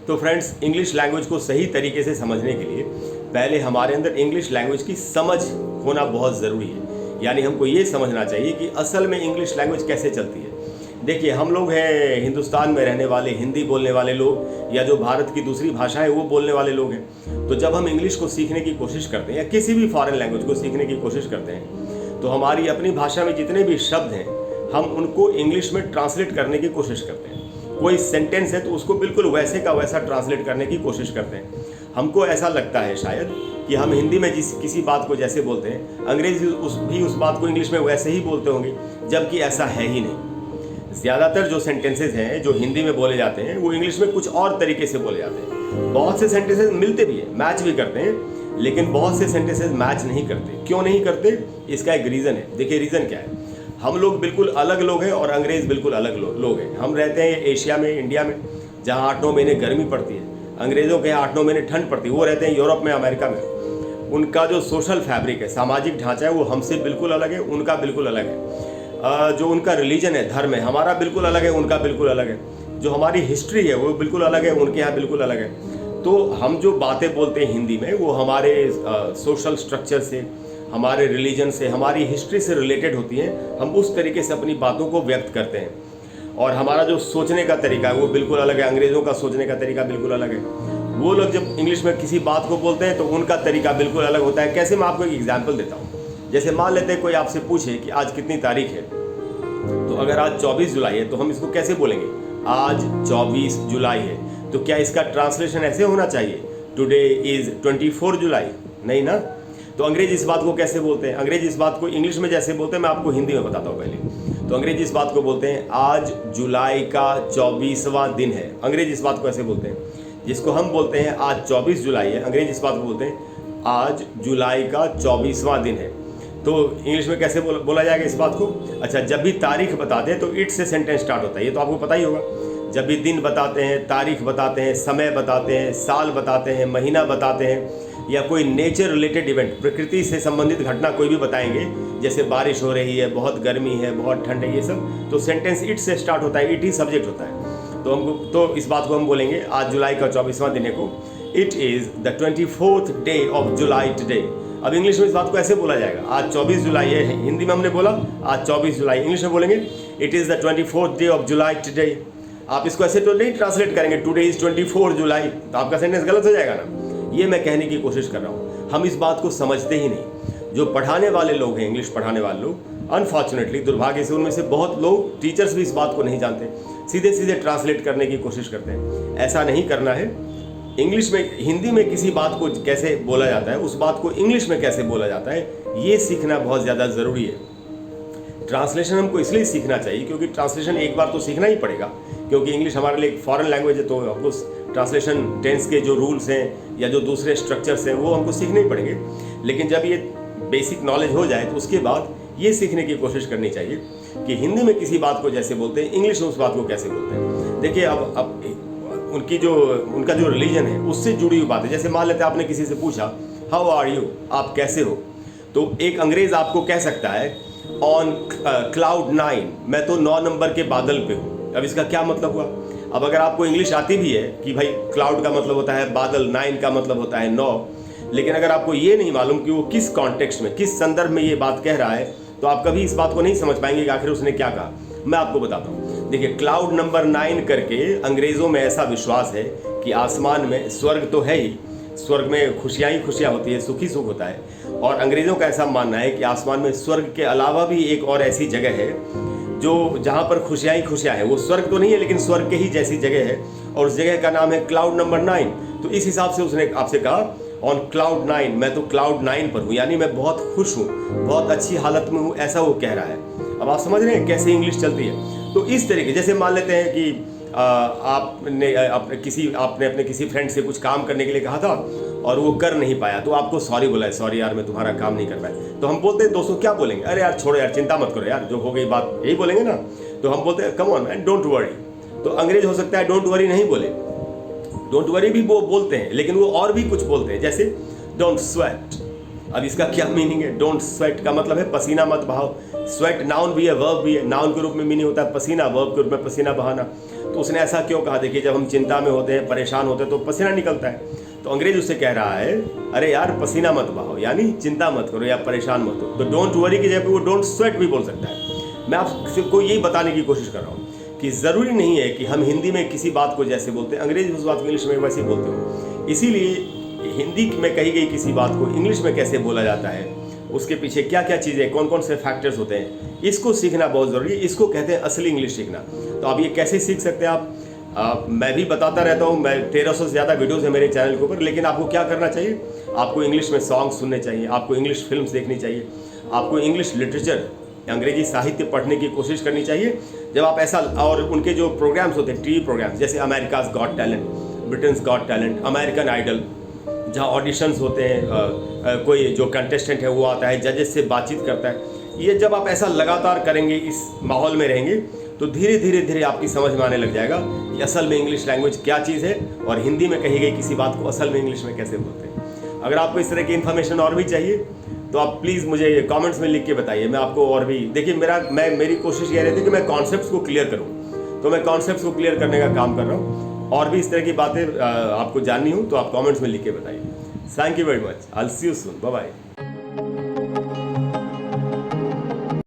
तो friends, English language को सही तरीके से समझने के लिए पहले हमारे अंदर इंग्लिश लैंग्वेज की समझ होना बहुत ज़रूरी है। यानी हमको ये समझना चाहिए कि असल में इंग्लिश लैंग्वेज कैसे चलती है। देखिए, हम लोग हैं हिंदुस्तान में रहने वाले, हिंदी बोलने वाले लोग, या जो भारत की दूसरी भाषा है वो बोलने वाले लोग हैं। तो जब हम इंग्लिश को सीखने की कोशिश करते हैं या किसी भी फॉरेन लैंग्वेज को सीखने की कोशिश करते हैं, तो हमारी अपनी भाषा में जितने भी शब्द हैं हम उनको इंग्लिश में ट्रांसलेट करने की कोशिश करते हैं। कोई सेंटेंस है तो उसको बिल्कुल वैसे का वैसा ट्रांसलेट करने की कोशिश करते हैं। हमको ऐसा लगता है शायद कि हम हिंदी में किसी बात को जैसे बोलते हैं, अंग्रेजी भी उस बात को इंग्लिश में वैसे ही बोलते होंगे, जबकि ऐसा है ही नहीं। ज़्यादातर जो सेंटेंसेज हैं जो हिंदी में बोले जाते हैं वो इंग्लिश में कुछ और तरीके से बोले जाते हैं। बहुत से सेंटेंसेज मिलते भी हैं, मैच भी करते हैं, लेकिन बहुत से सेंटेंसेज मैच नहीं करते। क्यों नहीं करते? इसका एक रीज़न है। देखिए, रीज़न क्या है। हम लोग बिल्कुल अलग लोग हैं और अंग्रेज़ बिल्कुल अलग लोग हैं। हम रहते हैं एशिया में, इंडिया में, जहाँ 8-9 महीने गर्मी पड़ती है। अंग्रेज़ों के यहाँ 8-9 महीने ठंड पड़ती है। वो रहते हैं यूरोप में, अमेरिका में। उनका जो सोशल फैब्रिक है, सामाजिक ढांचा है, वो हमसे बिल्कुल अलग है, उनका बिल्कुल अलग है। जो उनका रिलीजन है, धर्म है, हमारा बिल्कुल अलग है, उनका बिल्कुल अलग है। जो हमारी हिस्ट्री है वो बिल्कुल अलग है, उनके यहाँ बिल्कुल अलग है। तो हम जो बातें बोलते हैं हिंदी में वो हमारे सोशल स्ट्रक्चर से, हमारे रिलीजन से, हमारी हिस्ट्री से रिलेटेड होती हैं। हम उस तरीके से अपनी बातों को व्यक्त करते हैं। और हमारा जो सोचने का तरीका है वो बिल्कुल अलग है। अंग्रेज़ों का सोचने का तरीका बिल्कुल अलग है। वो लोग जब इंग्लिश में किसी बात को बोलते हैं तो उनका तरीका बिल्कुल अलग होता है। कैसे? मैं आपको एक एग्जांपल देता हूँ। जैसे मान लेते हैं कोई आपसे पूछे कि आज कितनी तारीख है, तो अगर आज 24 जुलाई है तो हम इसको कैसे बोलेंगे? आज 24 जुलाई है। तो क्या इसका ट्रांसलेशन ऐसे होना चाहिए, टुडे इज़ 24 जुलाई? नहीं ना। तो अंग्रेज इस बात को कैसे बोलते हैं? अंग्रेज इस बात को इंग्लिश में जैसे बोलते हैं, मैं आपको हिंदी में बताता हूँ पहले। तो अंग्रेज इस बात को बोलते हैं, आज जुलाई का 24वां दिन है। अंग्रेज इस बात को ऐसे बोलते हैं। जिसको हम बोलते हैं आज 24 जुलाई है, अंग्रेज इस बात को बोलते हैं आज जुलाई का 24वां दिन है। तो इंग्लिश में कैसे बोला जाएगा इस बात को? अच्छा, जब भी तारीख बताते हैं तो इट से सेंटेंस स्टार्ट होता है। ये तो आपको पता ही होगा। जब भी दिन बताते हैं, तारीख बताते हैं, समय बताते हैं, साल बताते हैं, महीना बताते हैं, या कोई नेचर रिलेटेड इवेंट, प्रकृति से संबंधित घटना कोई भी बताएंगे, जैसे बारिश हो रही है, बहुत गर्मी है, बहुत ठंड है, ये सब, तो सेंटेंस इट से स्टार्ट होता है। इट ही सब्जेक्ट होता है। तो इस बात को हम बोलेंगे आज जुलाई का 24वां दिन है को, it is the 24th day of July today. अब इंग्लिश में इस बात को ऐसे बोला जाएगा, आज 24 जुलाई है। हिंदी में हमने बोला आज 24 जुलाई, इंग्लिश में बोलेंगे it is the 24th day of July today. आप इसको ऐसे तो नहीं ट्रांसलेट करेंगे, टुडे इज़ 24 जुलाई, तो आपका सेंटेंस गलत हो जाएगा ना। ये मैं कहने की कोशिश कर रहा हूँ। हम इस बात को समझते ही नहीं। जो पढ़ाने वाले लोग हैं, इंग्लिश पढ़ाने वाले लोग, अनफॉर्चुनेटली, दुर्भाग्य से, उनमें से बहुत लोग, टीचर्स भी इस बात को नहीं जानते, सीधे सीधे ट्रांसलेट करने की कोशिश करते हैं। ऐसा नहीं करना है। इंग्लिश में, हिंदी में किसी बात को कैसे बोला जाता है, उस बात को इंग्लिश में कैसे बोला जाता है, ये सीखना बहुत ज़्यादा ज़रूरी है। ट्रांसलेशन हमको इसलिए सीखना चाहिए क्योंकि ट्रांसलेशन एक बार तो सीखना ही पड़ेगा, क्योंकि इंग्लिश हमारे लिए एक फॉरेन लैंग्वेज है। तो हमको ट्रांसलेशन, टेंस के जो रूल्स हैं या जो दूसरे स्ट्रक्चर्स हैं वो हमको सीखने ही पड़ेंगे। लेकिन जब ये बेसिक नॉलेज हो जाए तो उसके बाद ये सीखने की कोशिश करनी चाहिए कि हिंदी में किसी बात को जैसे बोलते हैं, इंग्लिश में उस बात को कैसे बोलते हैं। देखिए, अब उनका जो रिलीजन है उससे जुड़ी हुई बात है। जैसे मान लेते हैं आपने किसी से पूछा हाउ आर यू, आप कैसे हो, तो एक अंग्रेज आपको कह सकता है ऑन क्लाउड 9, मैं तो 9 नंबर के बादल पे हूँ। अब इसका क्या मतलब हुआ? अब अगर आपको इंग्लिश आती भी है कि भाई क्लाउड का मतलब होता है बादल, 9 का मतलब होता है 9, लेकिन अगर आपको ये नहीं मालूम कि वो किस कॉन्टेक्स्ट में, किस संदर्भ में ये बात कह रहा है, तो आप कभी इस बात को नहीं समझ पाएंगे कि आखिर उसने क्या कहा। मैं आपको बताता हूँ। देखिए, क्लाउड नंबर 9 करके अंग्रेज़ों में ऐसा विश्वास है कि आसमान में स्वर्ग तो है ही, स्वर्ग में खुशियाँ ही खुशियाँ होती है, सुख ही सुख होता है। और अंग्रेज़ों का ऐसा मानना है कि आसमान में स्वर्ग के अलावा भी एक और ऐसी जगह है जो जहाँ पर खुशियाँ ही खुशियाँ हैं। वो स्वर्ग तो नहीं है लेकिन स्वर्ग के ही जैसी जगह है, और उस जगह का नाम है क्लाउड नंबर 9। तो इस हिसाब से उसने आपसे कहा ऑन क्लाउड 9, मैं तो क्लाउड 9 पर हूँ, यानी मैं बहुत खुश हूँ, बहुत अच्छी हालत में हूँ, ऐसा वो कह रहा है। अब आप समझ रहे हैं कैसे इंग्लिश चलती है। तो इस तरीके, जैसे मान लेते हैं कि आपने अपने किसी फ्रेंड से कुछ काम करने के लिए कहा था और वो कर नहीं पाया, तो आपको सॉरी बोला है, सॉरी यार मैं तुम्हारा काम नहीं कर पाया। तो हम बोलते हैं दोस्तों क्या बोलेंगे, अरे यार छोड़ो यार, चिंता मत करो यार, जो हो गई बात, यही बोलेंगे ना। तो हम बोलते हैं come on man, don't worry. तो अंग्रेज हो सकता है डोंट वरी नहीं बोले, डोंट वरी भी वो बोलते हैं, लेकिन वो और भी कुछ बोलते हैं, जैसे डोंट स्वेट। अब इसका क्या मीनिंग है? डोंट स्वेट का मतलब है पसीना मत बहाओ। स्वेट नाउन भी है, वर्ब भी है। नाउन के रूप में मीनिंग होता है पसीना, वर्ब के रूप में पसीना बहाना। तो उसने ऐसा क्यों कहा? देखिए, जब हम चिंता में होते हैं, परेशान होते हैं तो पसीना निकलता है। तो अंग्रेज उससे कह रहा है, अरे यार पसीना मत बहाओ, यानी चिंता मत करो या परेशान मत हो। तो डोंट वरी की जगह पे वो डोंट स्वेट भी बोल सकता है। मैं आपको यही बताने की कोशिश कर रहा हूँ कि ज़रूरी नहीं है कि हम हिंदी में किसी बात को जैसे बोलते हैं, अंग्रेजी उस बात को इंग्लिश में वैसे ही बोलते हो। इसीलिए हिंदी में कही गई किसी बात को इंग्लिश में कैसे बोला जाता है, उसके पीछे क्या क्या चीज़ें, कौन कौन से फैक्टर्स होते हैं, इसको सीखना बहुत ज़रूरी है। इसको कहते हैं असली इंग्लिश सीखना। तो आप ये कैसे सीख सकते हैं? मैं भी बताता रहता हूँ, मैं 1300 से ज़्यादा वीडियोज़ है मेरे चैनल के ऊपर। लेकिन आपको क्या करना चाहिए? आपको इंग्लिश में सॉन्ग सुनने चाहिए, आपको इंग्लिश फिल्म्स देखनी चाहिए, आपको इंग्लिश लिटरेचर, अंग्रेजी साहित्य पढ़ने की कोशिश करनी चाहिए। जब आप ऐसा, और उनके जो प्रोग्राम्स होते हैं, टीवी प्रोग्राम्स, जैसे America's Got Talent, Britain's Got Talent, American Idol, जहाँ ऑडिशंस होते हैं, कोई जो कंटेस्टेंट है वो आता है, जजेस से बातचीत करता है, ये जब आप ऐसा लगातार करेंगे, इस माहौल में रहेंगे, तो धीरे धीरे धीरे आपकी समझ में आने लग जाएगा कि असल में इंग्लिश लैंग्वेज क्या चीज़ है और हिंदी में कही गई किसी बात को असल में इंग्लिश में कैसे बोलते हैं। अगर आपको इस तरह की इन्फॉर्मेशन और भी चाहिए तो आप प्लीज़ मुझे कमेंट्स में लिख के बताइए। मैं आपको और भी, देखिए मेरी कोशिश ये रहती है कि मैं कॉन्सेप्ट्स को क्लियर करूँ, तो मैं कॉन्सेप्ट्स को क्लियर करने का काम कर रहा हूँ। और भी इस तरह की बातें आपको जाननी हो तो आप कमेंट्स में लिख के बताइए। Thank you very much. I will see you soon. Bye bye.